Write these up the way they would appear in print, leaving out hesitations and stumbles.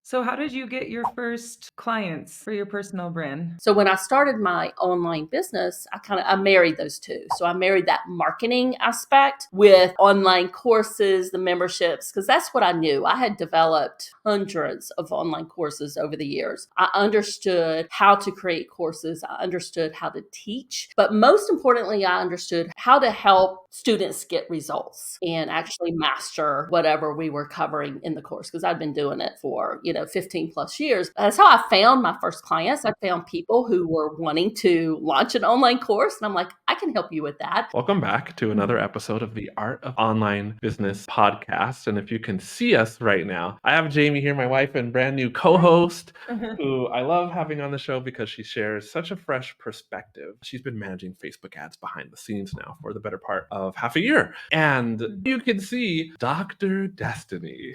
So how did you get your first clients for your personal brand? So when I started my online business, I married those two. So I married that marketing aspect with online courses, the memberships, because that's what I knew. I had developed hundreds of online courses over the years. I understood how to create courses. I understood how to teach, but most importantly, I understood how to help students get results and actually master whatever we were covering in the course, because I'd been doing it for, 15 plus years. That's how I found my first clients. I found people who were wanting to launch an online course, and I'm like, I can help you with that. Welcome back to another episode of the Art of Online Business podcast. And if you can see us right now, I have Jamie here, my wife and brand new co-host, who I love having on the show because she shares such a fresh perspective. She's been managing Facebook ads behind the scenes now for the better part of half a year. And you can see Dr. Destini.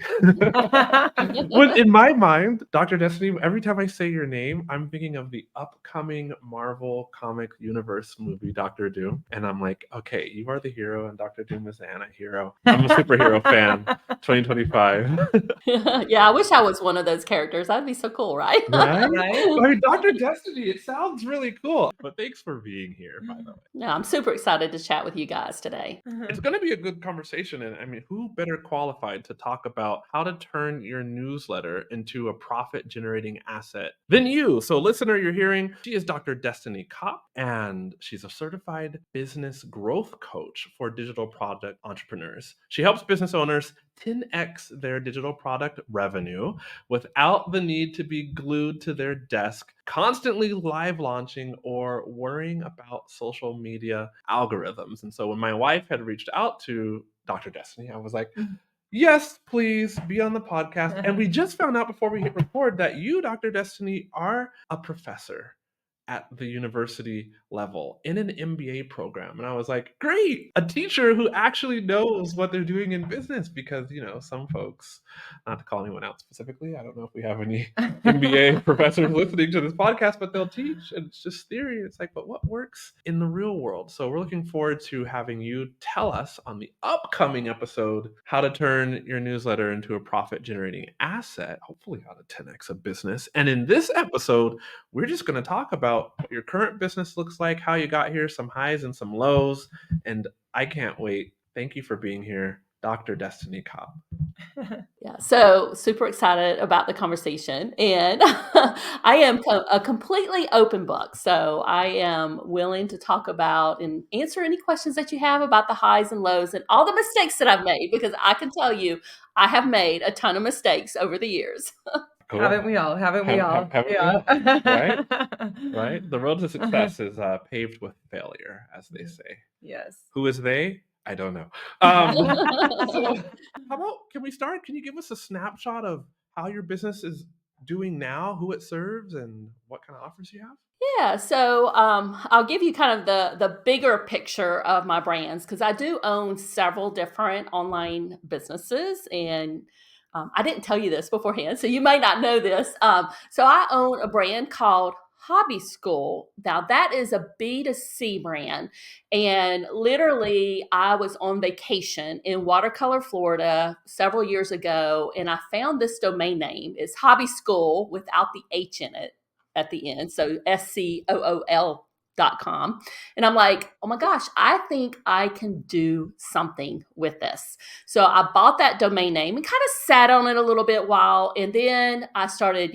In my mind, Dr. Destini, every time I say your name, I'm thinking of the upcoming Marvel comic universe movie, Doctor Doom. And I'm like, okay, you are the hero and Doctor Doom is the anti-hero. I'm a superhero fan, 2025. Yeah, I wish I was one of those characters. That'd be so cool, right? Right? Right? I mean, Dr. Destiny, it sounds really cool. But thanks for being here, by the way. No, I'm super excited to chat with you guys today. It's going to be a good conversation. And I mean, who better qualified to talk about how to turn your newsletter into a profit generating asset than you? So, listener, you're hearing, she is Dr. Destini Copp, and she's a certified business growth coach for digital product entrepreneurs. She helps business owners 10x their digital product revenue without the need to be glued to their desk, constantly live launching or worrying about social media algorithms. And so when my wife had reached out to Dr. Destiny, I was like, yes, please be on the podcast. And we just found out before we hit record that you, Dr. Destiny, are a professor at the university level in an MBA program. And I was like, great, a teacher who actually knows what they're doing in business, because, some folks, not to call anyone out specifically, I don't know if we have any MBA professors listening to this podcast, but they'll teach and it's just theory. It's like, but what works in the real world? So we're looking forward to having you tell us on the upcoming episode how to turn your newsletter into a profit generating asset, hopefully how to 10x a business. And in this episode, we're just going to talk about what your current business looks like, how you got here, some highs and some lows. And I can't wait. Thank you for being here, Dr. Destini Copp. Yeah, so super excited about the conversation. And I am a completely open book. So I am willing to talk about and answer any questions that you have about the highs and lows and all the mistakes that I've made, because I can tell you, I have made a ton of mistakes over the years. Cool. Haven't we all? Haven't we all? Haven't we all? Right? Right? The road to success is paved with failure, as they say. Yes. Who is they? I don't know. So how about, can we start? Can you give us a snapshot of how your business is doing now, who it serves, and what kind of offers you have? Yeah, so I'll give you kind of the bigger picture of my brands, because I do own several different online businesses, and I didn't tell you this beforehand, so you may not know this. So I own a brand called Hobby School. Now that is a B2C brand, and literally I was on vacation in Watercolor, Florida several years ago, and I found this domain name. It's Hobby School without the H in it at the end. So SCOOL.com. And I'm like, oh my gosh, I think I can do something with this. So I bought that domain name and kind of sat on it a little bit while. And then I started,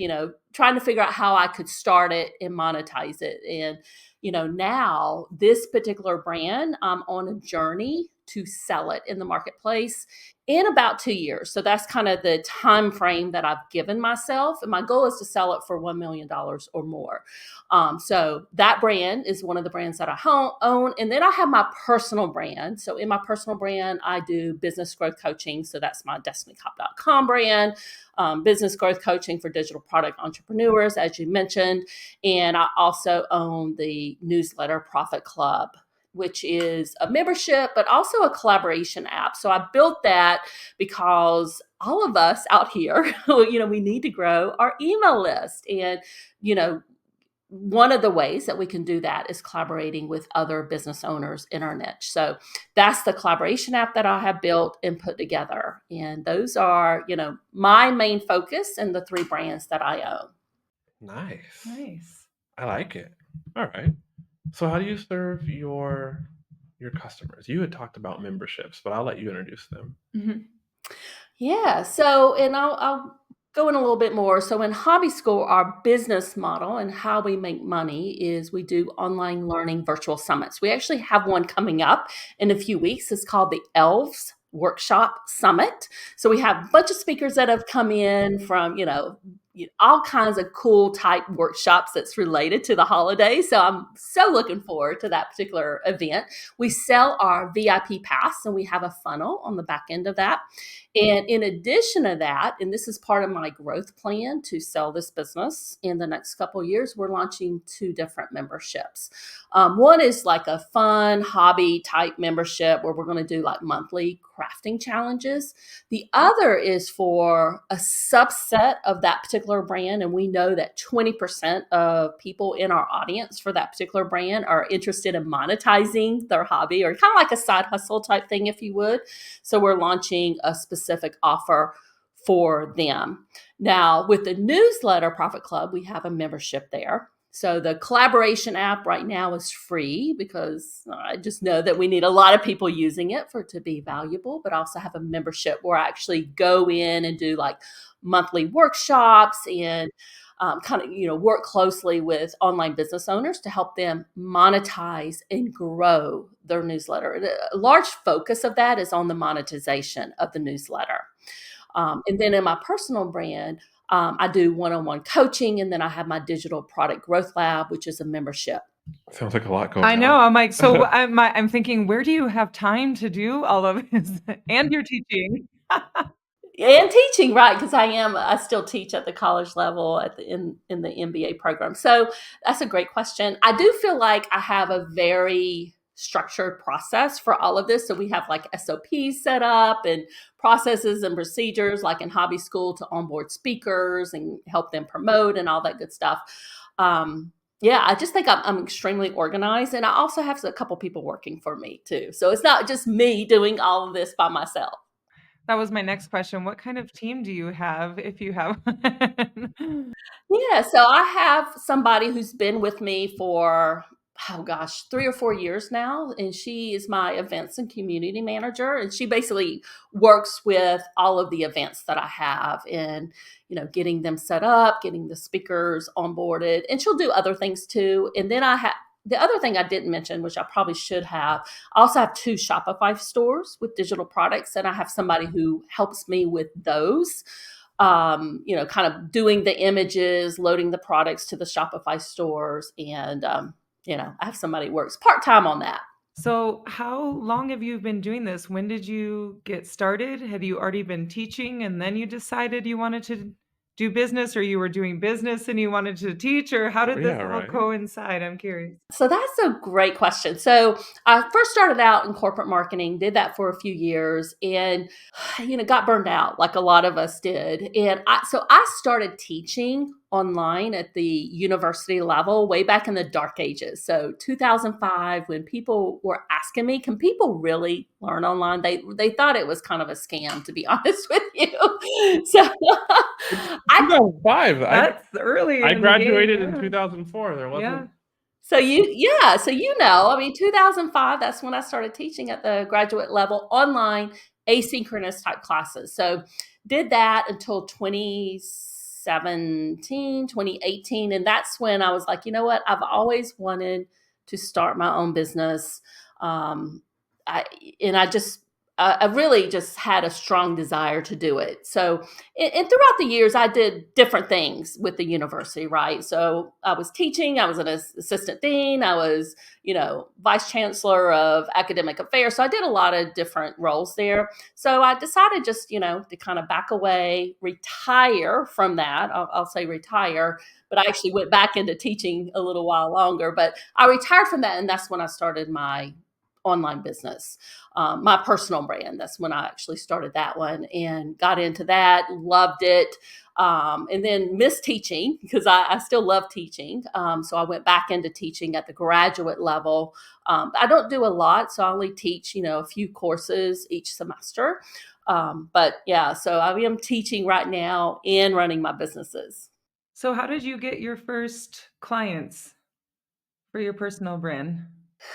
trying to figure out how I could start it and monetize it. And, now this particular brand, I'm on a journey to sell it in the marketplace in about 2 years. So that's kind of the time frame that I've given myself. And my goal is to sell it for $1 million or more. So that brand is one of the brands that I own. And then I have my personal brand. So in my personal brand, I do business growth coaching. So that's my DestiniCopp.com brand, business growth coaching for digital product entrepreneurs, as you mentioned. And I also own the newsletter Profit Club, which is a membership, but also a collaboration app. So I built that because all of us out here, we need to grow our email list. And, one of the ways that we can do that is collaborating with other business owners in our niche. So that's the collaboration app that I have built and put together. And those are, my main focus and the 3 brands that I own. Nice. Nice. I like it. All right. So how do you serve your customers? You had talked about memberships, but I'll let you introduce them. Mhm. Yeah. So, and I'll go in a little bit more. So, in Hobby School, our business model and how we make money is we do online learning virtual summits. We actually have one coming up in a few weeks. It's called the Elves Workshop Summit. So, we have a bunch of speakers that have come in from, all kinds of cool type workshops that's related to the holidays. So, I'm so looking forward to that particular event. We sell our VIP pass and we have a funnel on the back end of that. And in addition to that, and this is part of my growth plan to sell this business in the next couple of years, we're launching 2 different memberships. One is like a fun hobby type membership where we're going to do like monthly crafting challenges. The other is for a subset of that particular brand. And we know that 20% of people in our audience for that particular brand are interested in monetizing their hobby, or kind of like a side hustle type thing, if you would. So we're launching a specific offer for them. Now, with the newsletter Profit Club, we have a membership there. So the collaboration app right now is free because I just know that we need a lot of people using it for it to be valuable, but I also have a membership where I actually go in and do like monthly workshops and kind of, work closely with online business owners to help them monetize and grow their newsletter. And a large focus of that is on the monetization of the newsletter. And then in my personal brand, I do one-on-one coaching, and then I have my digital product growth lab, which is a membership. Sounds like a lot going on. I know. I'm like, so I'm thinking, where do you have time to do all of this? And you're teaching. And teaching, right? Because I still teach at the college level in the MBA program. So that's a great question. I do feel like I have a very structured process for all of this. So we have like SOPs set up and processes and procedures, like in Hobby School, to onboard speakers and help them promote and all that good stuff. Yeah, I just think I'm extremely organized, and I also have a couple people working for me too. So it's not just me doing all of this by myself. That was my next question. What kind of team do you have, if you have one? Yeah, so I have somebody who's been with me for, oh gosh, 3 or 4 years now, and she is my events and community manager, and she basically works with all of the events that I have and, getting them set up, getting the speakers onboarded, and she'll do other things too. And then I have the other thing I didn't mention, which I probably should have, I also have 2 Shopify stores with digital products, and I have somebody who helps me with those. Kind of doing the images, loading the products to the Shopify stores. And, I have somebody who works part-time on that. So how long have you been doing this? When did you get started? Had you already been teaching and then you decided you wanted to do business, or you were doing business and you wanted to teach, or how did this Yeah, all right. coincide? I'm curious. So that's a great question. So I first started out in corporate marketing, did that for a few years, and got burned out like a lot of us did. And I started teaching online at the university level way back in the dark ages. So 2005, when people were asking me, can people really learn online? They thought it was kind of a scam, to be honest with you. So I 2005. That's early I in the game. graduated in Yeah. 2004. There Yeah. wasn't. So 2005, that's when I started teaching at the graduate level online asynchronous type classes. So did that until 2017, 2018. And that's when I was like, you know what? I've always wanted to start my own business. Um, I, and I really just had a strong desire to do it. So, and throughout the years, I did different things with the university, right? So I was teaching, I was an assistant dean, I was, vice chancellor of academic affairs. So I did a lot of different roles there. So I decided just, to kind of back away, retire from that. I'll say retire, but I actually went back into teaching a little while longer. But I retired from that, and that's when I started my online business, my personal brand. That's when I actually started that one and got into that, loved it. And then missed teaching because I still love teaching. So I went back into teaching at the graduate level. I don't do a lot, so I only teach, a few courses each semester. But yeah, so I am teaching right now and running my businesses. So how did you get your first clients for your personal brand?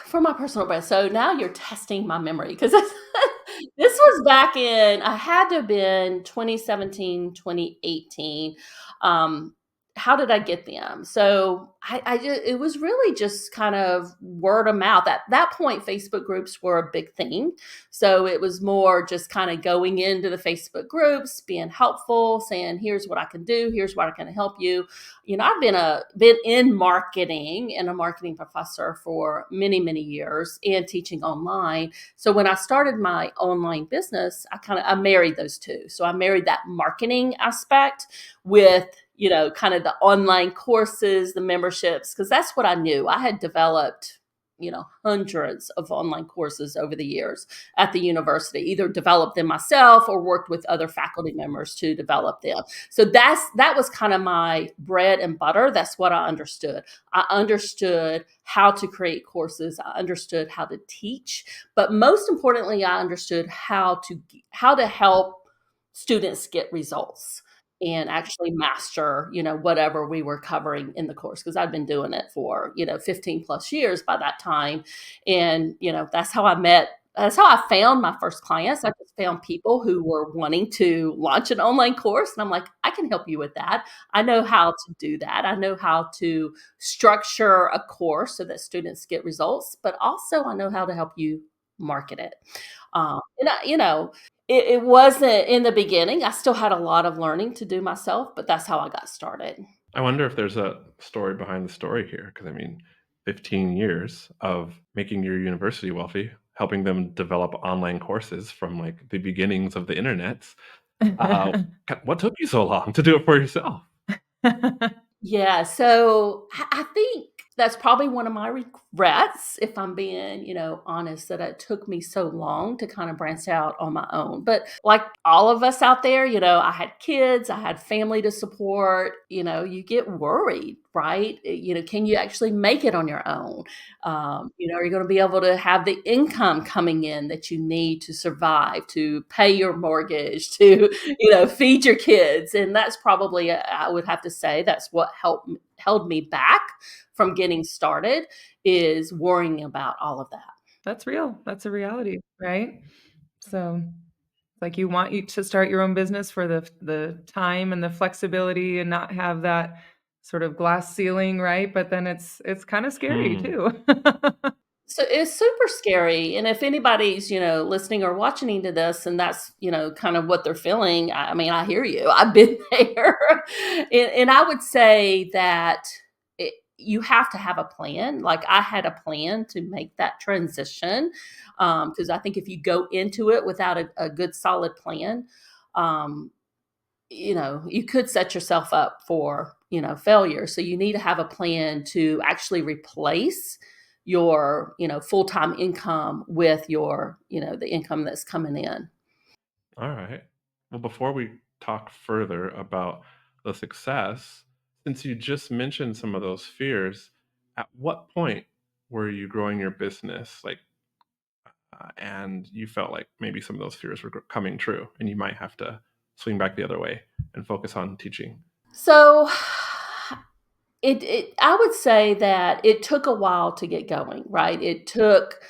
For my personal brand. So now you're testing my memory because this was back in, I had to have been 2017, 2018. Um, how did I get them? So it was really just kind of word of mouth. At that point, Facebook groups were a big thing. So it was more just kind of going into the Facebook groups, being helpful, saying, here's what I can do. Here's what I can help you. I've been in marketing and a marketing professor for many, many years and teaching online. So when I started my online business, I married those two. So I married that marketing aspect with, kind of the online courses, the memberships, because that's what I knew. I had developed, hundreds of online courses over the years at the university, either developed them myself or worked with other faculty members to develop them. So that was kind of my bread and butter. That's what I understood. I understood how to create courses. I understood how to teach, but most importantly, I understood how to help students get results and actually master, whatever we were covering in the course. Cause I'd been doing it for, 15 plus years by that time. And, that's how I found my first clients. I just found people who were wanting to launch an online course. And I'm like, I can help you with that. I know how to do that. I know how to structure a course so that students get results, but also I know how to help you market it. And it wasn't in the beginning. I still had a lot of learning to do myself, but that's how I got started. I wonder if there's a story behind the story here, because 15 years of making your university wealthy, helping them develop online courses from like the beginnings of the internet. What took you so long to do it for yourself? Yeah, so I think that's probably one of my regrets, if I'm being, honest, that it took me so long to kind of branch out on my own. But like all of us out there, I had kids, I had family to support, you get worried, right? Can you actually make it on your own? Are you going to be able to have the income coming in that you need to survive, to pay your mortgage, to, feed your kids? And that's probably, I would have to say, that's what held me back from getting started, is worrying about all of that. That's real. That's a reality, right? So, like you to start your own business for the time and the flexibility and not have that sort of glass ceiling, right? But then it's kind of scary Hmm. too. So it's super scary. And if anybody's, listening or watching into this and that's, kind of what they're feeling, I hear you. I've been there. And I would say that you have to have a plan. Like I had a plan to make that transition. Because I think if you go into it without a good solid plan, um, you could set yourself up for, failure. So you need to have a plan to actually replace your, full-time income with your, the income that's coming in. All right. Well, before we talk further about the success, since you just mentioned some of those fears, at what point were you growing your business, and you felt like maybe some of those fears were coming true, and you might have to swing back the other way and focus on teaching? So I would say that it took a while to get going, right? It took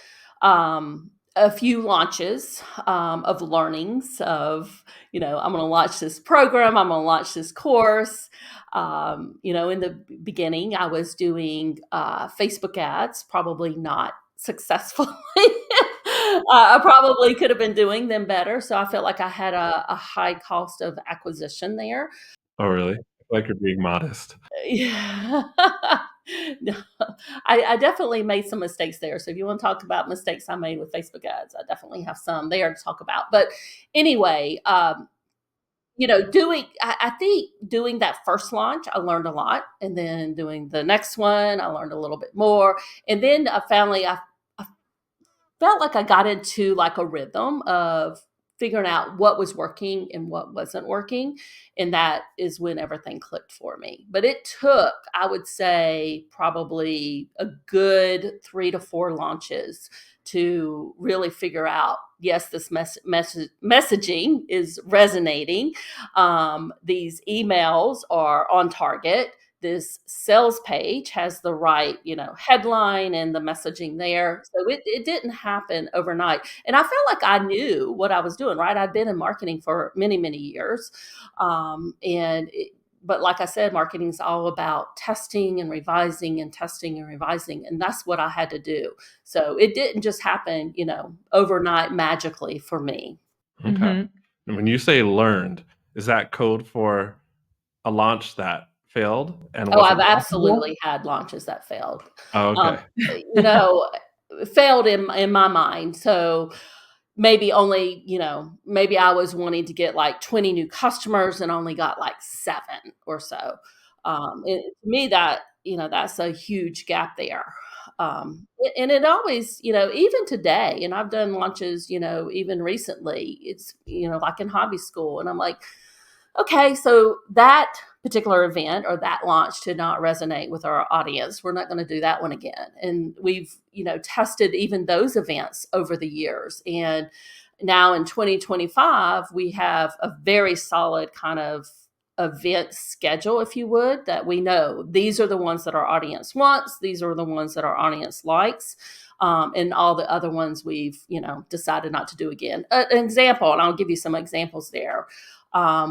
a few launches of learnings of, I'm going to launch this program, I'm going to launch this course. In the beginning, I was doing Facebook ads, probably not successfully. I probably could have been doing them better. So I felt like I had a high cost of acquisition there. Oh, really? I feel like you're being modest. Yeah. No, I definitely made some mistakes there. So if you want to talk about mistakes I made with Facebook ads, I definitely have some there to talk about. But anyway, I think doing that first launch, I learned a lot. And then doing the next one, I learned a little bit more. And then finally, I felt like I got into like a rhythm of figuring out what was working and what wasn't working. And that is when everything clicked for me. But it took, I would say, probably a good 3 to 4 launches to really figure out, yes, this messaging is resonating. These emails are on target. This sales page has the right, headline and the messaging there. So it didn't happen overnight. And I felt like I knew what I was doing, right? I'd been in marketing for many, many years. But like I said, marketing is all about testing and revising and testing and revising. And that's what I had to do. So it didn't just happen, overnight magically for me. Okay. Mhm. And when you say learned, is that code for a launch that failed and Oh, I've wasn't profitable? absolutely had launches that failed. Oh, Um, okay. you know, failed in my mind. So maybe only, maybe I was wanting to get like 20 new customers and only got like 7 or so. To me, that's a huge gap there. And it always, even today, and I've done launches, even recently, it's, like in hobby school. And I'm like, okay, so that particular event or that launch did not resonate with our audience. We're not going to do that one again. And we've, tested even those events over the years. And now in 2025, we have a very solid kind of event schedule, if you would, that we know these are the ones that our audience wants. These are the ones that our audience likes. And all the other ones we've, decided not to do again. An example, and I'll give you some examples there.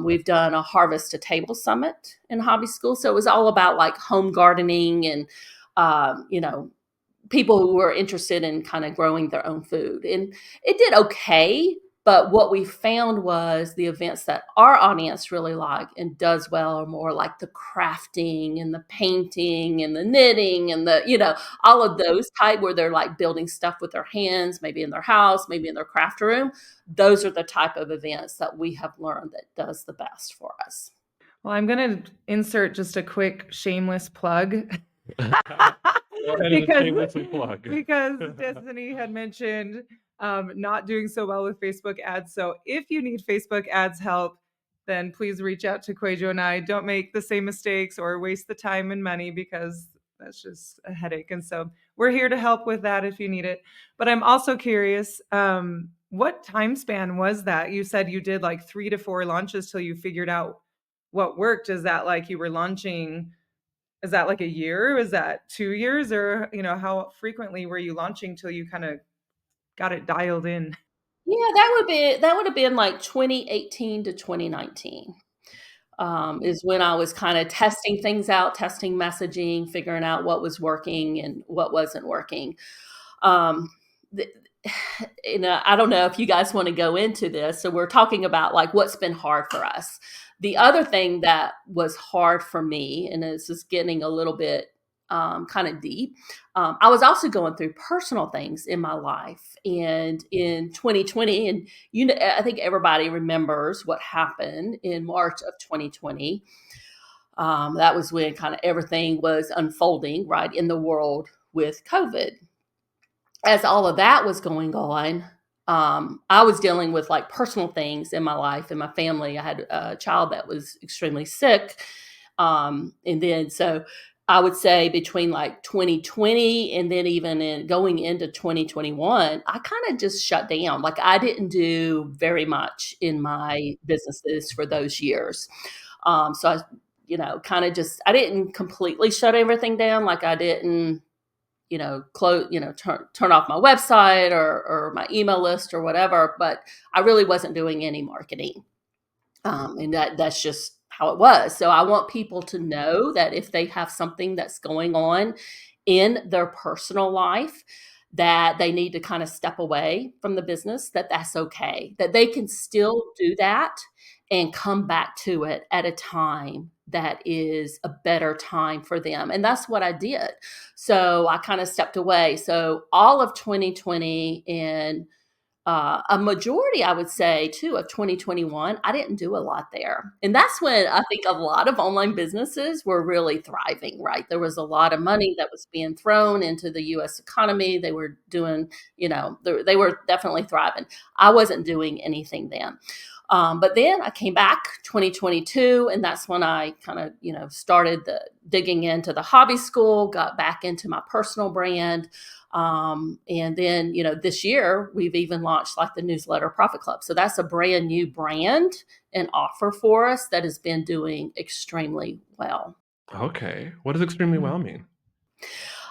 We've done a harvest to table summit in hobby school. So it was all about like home gardening and, um, you know, people who were interested in kind of growing their own food. And it did okay. But what we found was the events that our audience really like and does well are more like the crafting and the painting and the knitting and all of those type where they're like building stuff with their hands, maybe in their house, maybe in their craft room. Those are the type of events that we have learned that does the best for us. Well, I'm gonna insert just a quick shameless plug. Go ahead and Because shamelessly plug. because Destiny had mentioned, not doing so well with Facebook ads. So if you need Facebook ads help, then please reach out to QUÄY.jo and I. Don't make the same mistakes or waste the time and money because that's just a headache. And so we're here to help with that if you need it. But I'm also curious, what time span was that? You said you did like 3 to 4 launches till you figured out what worked. Is that like you were launching, is that like a year? Is that 2 years? Or, how frequently were you launching till you kinda got it dialed in? Yeah, that would have been like 2018 to 2019. Is when I was kind of testing things out, testing messaging, figuring out what was working and what wasn't working. Um, the, I don't know if you guys want to go into this. So we're talking about like what's been hard for us. The other thing that was hard for me, and this is getting a little bit kind of deep. I was also going through personal things in my life, and in 2020, and I think everybody remembers what happened in March of 2020. That was when kind of everything was unfolding right in the world with COVID. As all of that was going on, I was dealing with like personal things in my life and my family. I had a child that was extremely sick. And then, so I would say between like 2020 and then even in going into 2021, I kind of just shut down. Like I didn't do very much in my businesses for those years. So I, kind of just, I didn't completely shut everything down. Like I didn't, close, turn off my website or my email list or whatever, but I really wasn't doing any marketing. And that's just how it was. So I want people to know that if they have something that's going on in their personal life, that they need to kind of step away from the business, that's okay, that they can still do that and come back to it at a time that is a better time for them. And that's what I did. So I kind of stepped away. So all of 2020 and a majority, I would say, too, of 2021, I didn't do a lot there. And that's when I think a lot of online businesses were really thriving, right? There was a lot of money that was being thrown into the US economy. They were doing, they were definitely thriving. I wasn't doing anything then. But then I came back 2022, and that's when I kind of, started digging into the hobby school, got back into my personal brand. And then, this year we've even launched like the newsletter Profit Club. So that's a brand new brand and offer for us that has been doing extremely well. Okay. What does extremely well mean?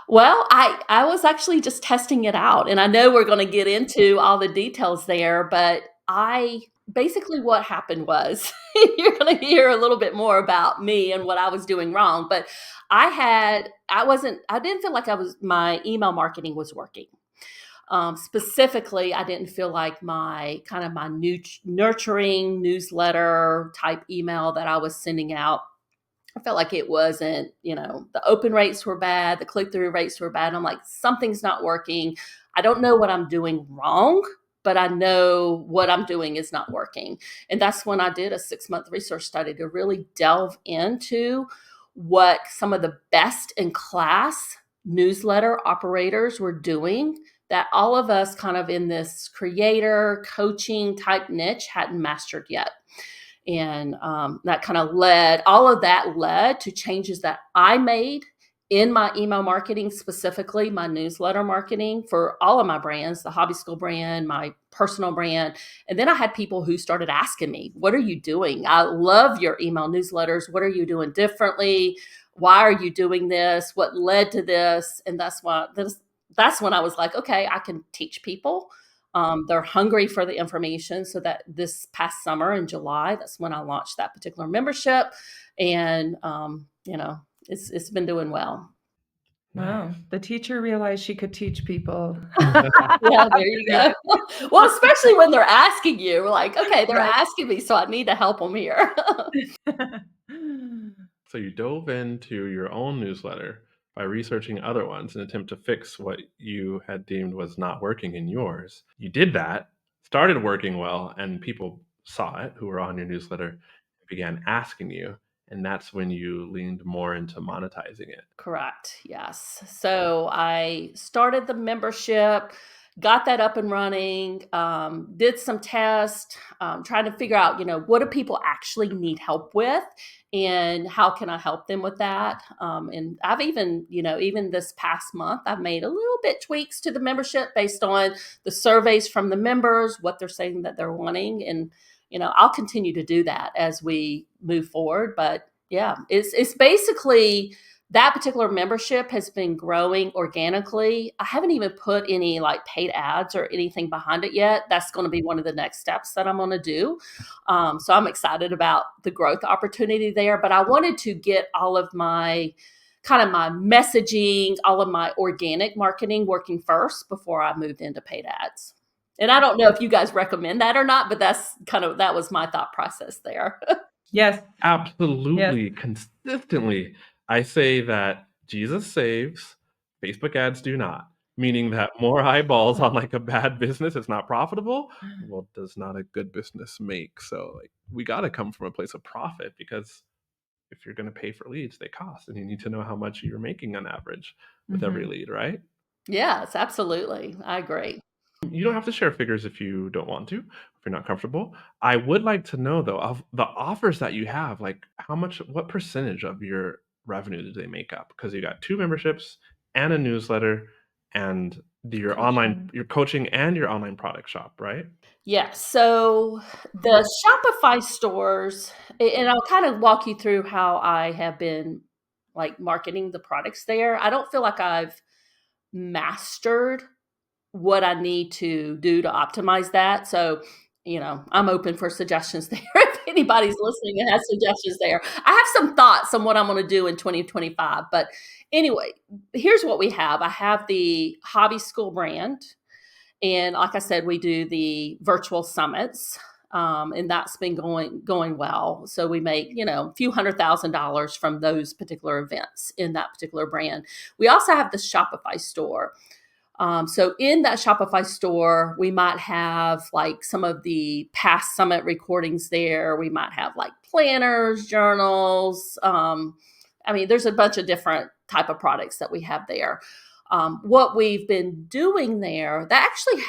Well, I was actually just testing it out, and I know we're going to get into all the details there, but I basically what happened was you're going to hear a little bit more about me and what I was doing wrong, but I didn't feel like my email marketing was working. Specifically, I didn't feel like my nurturing newsletter type email that I was sending out, I felt like it wasn't, the open rates were bad, the click through rates were bad. I'm like, something's not working. I don't know what I'm doing wrong, but I know what I'm doing is not working. And that's when I did a 6-month research study to really delve into what some of the best in class newsletter operators were doing that all of us kind of in this creator coaching type niche hadn't mastered yet. And all of that led to changes that I made in my email marketing, specifically my newsletter marketing for all of my brands, the Hobby School brand, my personal brand. And then I had people who started asking me, what are you doing? I love your email newsletters. What are you doing differently? Why are you doing this? What led to this? And that's when I was like, okay, I can teach people. They're hungry for the information. So that this past summer in July, that's when I launched that particular membership. And, it's been doing well. Wow. Nice. The teacher realized she could teach people. Yeah, there you go. Well, especially when they're asking you, we're like, okay, they're Right. asking me, so I need to help them here. So you dove into your own newsletter by researching other ones in an attempt to fix what you had deemed was not working in yours. You did that, started working well, and people saw it who were on your newsletter and began asking you. And that's when you leaned more into monetizing it. Correct. Yes. So I started the membership, got that up and running, did some tests, trying to figure out, what do people actually need help with and how can I help them with that? And I've even this past month, I've made a little bit tweaks to the membership based on the surveys from the members, what they're saying that they're wanting. And, I'll continue to do that as we move forward. But yeah, it's basically that particular membership has been growing organically. I haven't even put any like paid ads or anything behind it yet. That's going to be one of the next steps that I'm going to do. So I'm excited about the growth opportunity there. But I wanted to get all of my my messaging, all of my organic marketing working first before I moved into paid ads. And I don't know if you guys recommend that or not, but that was my thought process there. Yes. Yes. Absolutely, consistently, I say that Jesus saves, Facebook ads do not. Meaning that more eyeballs on like a bad business is not profitable. Well, does not a good business make? So like we got to come from a place of profit because if you're going to pay for leads, they cost, and you need to know how much you're making on average with every lead, right? Yes, absolutely. I agree. You don't have to share figures if you don't want to, if you're not comfortable. I would like to know though, of the offers that you have, like what percentage of your revenue do they make up? Because you got 2 memberships and a newsletter and your coaching and your online product shop, right? Yes. So the Shopify stores, and I'll kind of walk you through how I have been like marketing the products there. I don't feel like I've mastered what I need to do to optimize that. So, I'm open for suggestions there. If anybody's listening and has suggestions there, I have some thoughts on what I'm going to do in 2025. But anyway, here's what we have. I have the Hobby School brand. And like I said, we do the virtual summits. And that's been going well. So we make, a few $100,000 from those particular events in that particular brand. We also have the Shopify store. So in that Shopify store, we might have like some of the past summit recordings there. We might have like planners, journals. I mean, there's a bunch of different type of products that we have there. What we've been doing there, that actually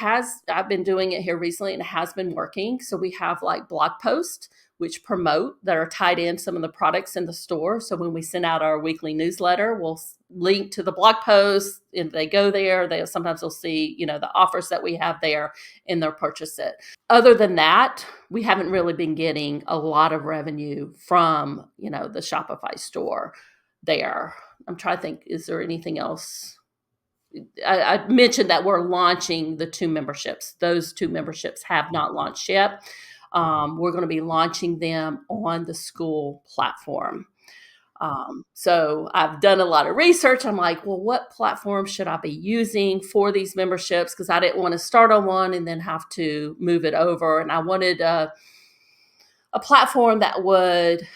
I've been doing it here recently and it has been working. So we have like blog posts which promote that are tied in some of the products in the store. So when we send out our weekly newsletter, we'll link to the blog post and they go there. Sometimes they'll see, the offers that we have there and they'll purchase it. Other than that, we haven't really been getting a lot of revenue from, the Shopify store there. I'm trying to think, is there anything else? I mentioned that we're launching the 2 memberships. Those 2 memberships have not launched yet. We're going to be launching them on the school platform. So I've done a lot of research. I'm like, well, what platform should I be using for these memberships? Because I didn't want to start on one and then have to move it over. And I wanted a platform that would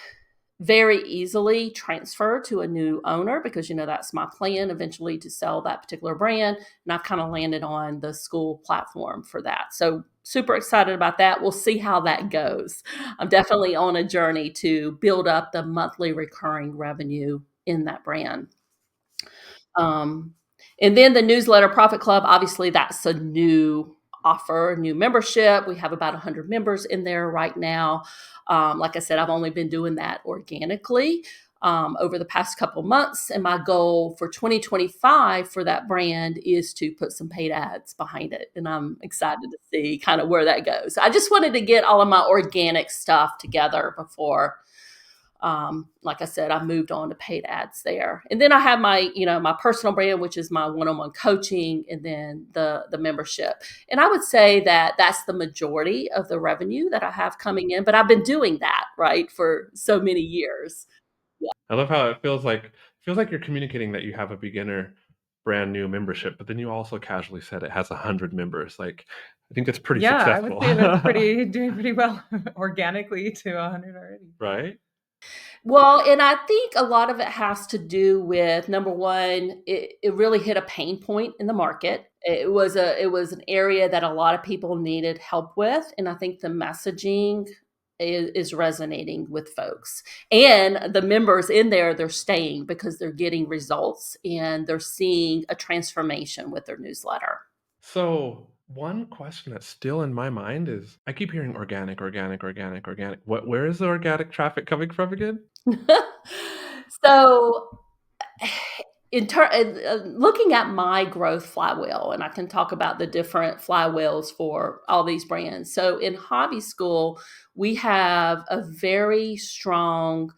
very easily transfer to a new owner because, that's my plan eventually to sell that particular brand. And I've kind of landed on the school platform for that. So super excited about that. We'll see how that goes. I'm definitely on a journey to build up the monthly recurring revenue in that brand. And then the Newsletter Profit Club, obviously that's a new offer, new membership. We have about 100 members in there right now. Like I said, I've only been doing that organically over the past couple months. And my goal for 2025 for that brand is to put some paid ads behind it. And I'm excited to see kind of where that goes. I just wanted to get all of my organic stuff together before, like I said, I moved on to paid ads there. And then I have my, my personal brand, which is my one-on-one coaching, and then the membership. And I would say that that's the majority of the revenue that I have coming in, but I've been doing that, right, for so many years. Yeah. I love how it feels like you're communicating that you have a beginner brand new membership, but then you also casually said it has 100 members. Like, I think that's pretty Yeah, I would successful. say that's doing pretty well organically to 100 already. Right? Well, and I think a lot of it has to do with number one, it really hit a pain point in the market. It was an area that a lot of people needed help with, and I think the messaging is resonating with folks. And the members in there, they're staying because they're getting results and they're seeing a transformation with their newsletter. So one question that's still in my mind is I keep hearing organic, organic, organic, organic. Where is the organic traffic coming from again? So looking at my growth flywheel, and I can talk about the different flywheels for all these brands. So in Hobby School, we have a very strong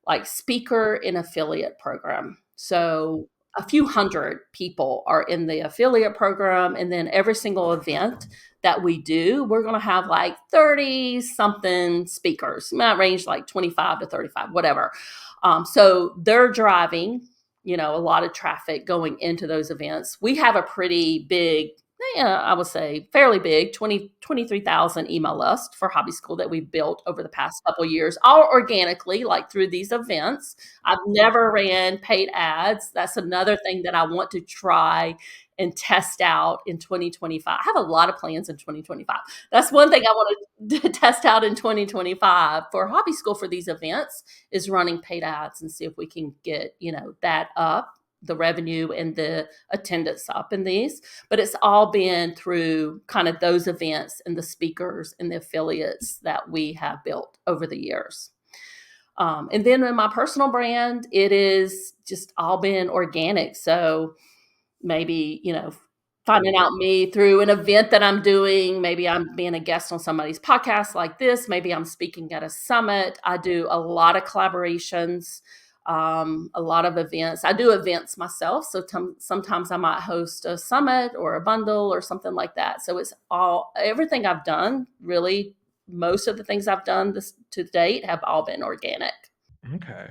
like speaker and affiliate program. So a few hundred people are in the affiliate program. And then every single event that we do, we're going to have like 30 something speakers. It might range like 25 to 35, whatever. So they're driving, a lot of traffic going into those events. We have a pretty big, I would say fairly big, 23,000 email list for Hobby School that we've built over the past couple of years, all organically, like through these events. I've never ran paid ads. That's another thing that I want to try and test out in 2025. I have a lot of plans in 2025. That's one thing I want to test out in 2025 for Hobby School for these events is running paid ads and see if we can get, that up, the revenue and the attendance up in these. But it's all been through kind of those events and the speakers and the affiliates that we have built over the years. And then in my personal brand, it is just all been organic. So maybe, finding out me through an event that I'm doing. Maybe I'm being a guest on somebody's podcast like this. Maybe I'm speaking at a summit. I do a lot of collaborations, a lot of events. I do events myself. So sometimes I might host a summit or a bundle or something like that. So it's everything I've done, really, most of the things I've done to date have all been organic. Okay.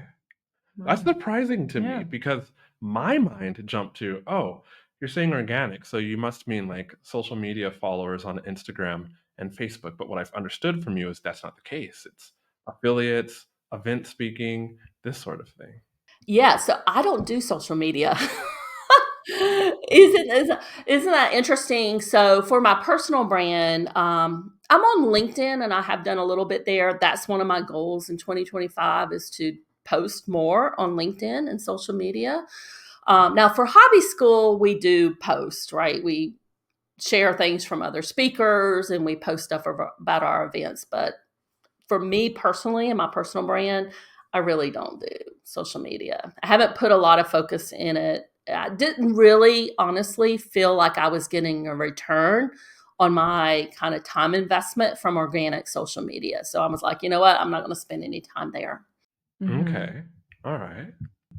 That's surprising to me Yeah. because my mind jumped to, oh, you're saying organic, so you must mean like social media followers on Instagram and Facebook. But what I've understood from you is that's not the case. It's affiliates, event speaking, this sort of thing. Yeah. So I don't do social media. Isn't that interesting? So for my personal brand, I'm on LinkedIn and I have done a little bit there. That's one of my goals in 2025 is to post more on LinkedIn and social media. Now for hobby school, we do post, right? We share things from other speakers and we post stuff about our events. But for me personally and my personal brand, I really don't do social media. I haven't put a lot of focus in it. I didn't really honestly feel like I was getting a return on my kind of time investment from organic social media. So I was like, you know what? I'm not going to spend any time there. Okay. All right.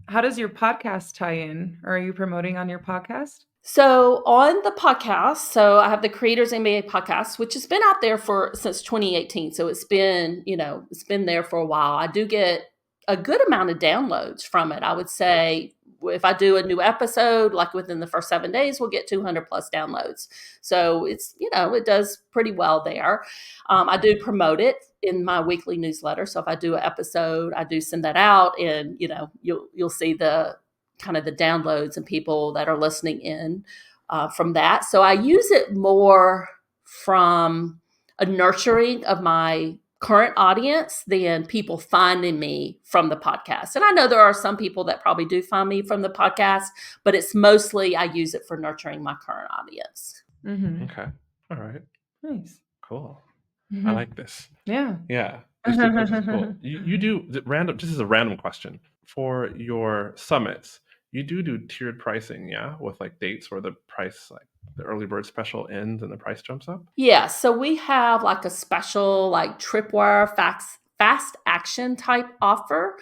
How does your podcast tie in? Are you promoting on your podcast? So on the podcast, so I have the Creators MBA podcast, which has been out there since 2018. So it's been, it's been there for a while. I do get a good amount of downloads from it. I would say if I do a new episode, like within the first 7 days, we'll get 200 plus downloads. So it's, it does pretty well there. I do promote it in my weekly newsletter. So if I do an episode, I do send that out, and you'll see the kind of the downloads and people that are listening in from that. So I use it more from a nurturing of my current audience than people finding me from the podcast. And I know there are some people that probably do find me from the podcast, but it's mostly I use it for nurturing my current audience. Okay. All right. Nice. Cool. I like this. Yeah. Yeah. This is cool. You do random. This is a random question for your summits. You do tiered pricing, yeah, with like dates where the price, like the early bird special ends and the price jumps up. Yeah, so we have like a special like tripwire fast action type offer.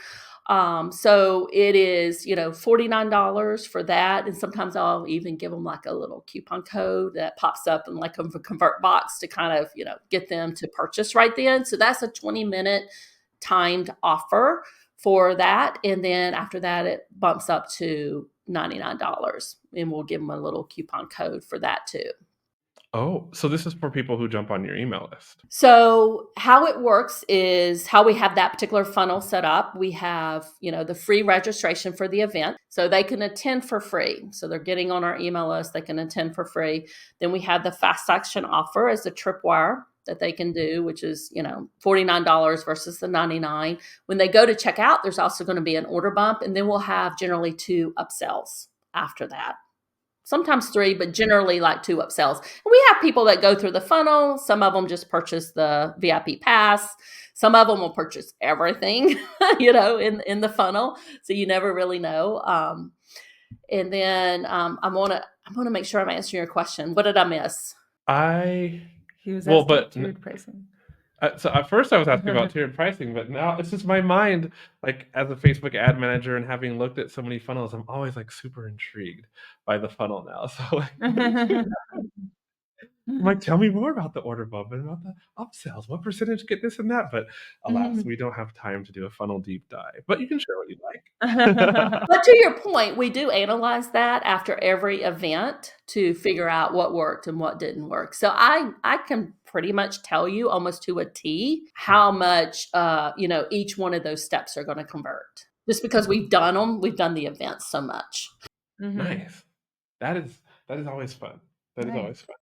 So it is, $49 for that. And sometimes I'll even give them like a little coupon code that pops up in like a convert box to kind of, get them to purchase right then. So that's a 20-minute timed offer for that. And then after that, it bumps up to $99 and we'll give them a little coupon code for that too. Oh, so this is for people who jump on your email list. So how it works is how we have that particular funnel set up. We have, the free registration for the event. So they can attend for free. So they're getting on our email list. They can attend for free. Then we have the fast action offer as a tripwire that they can do, which is, $49 versus the $99. When they go to check out, there's also going to be an order bump. And then we'll have generally 2 upsells after that. Sometimes 3, but generally like 2 upsells. And we have people that go through the funnel. Some of them just purchase the VIP pass. Some of them will purchase everything, in the funnel. So you never really know. And then I want to make sure I'm answering your question. What did I miss? He was asking tiered pricing. So at first I was asking about tiered pricing, but now it's just my mind, like as a Facebook ad manager and having looked at so many funnels, I'm always like super intrigued by the funnel now. So I'm like, tell me more about the order bump and about the upsells. What percentage get this and that? But alas, we don't have time to do a funnel deep dive. But you can share what you like. But to your point, we do analyze that after every event to figure out what worked and what didn't work. So I can pretty much tell you almost to a T how much each one of those steps are going to convert. Just because we've done the events so much. Nice. That is always fun. That is always fun.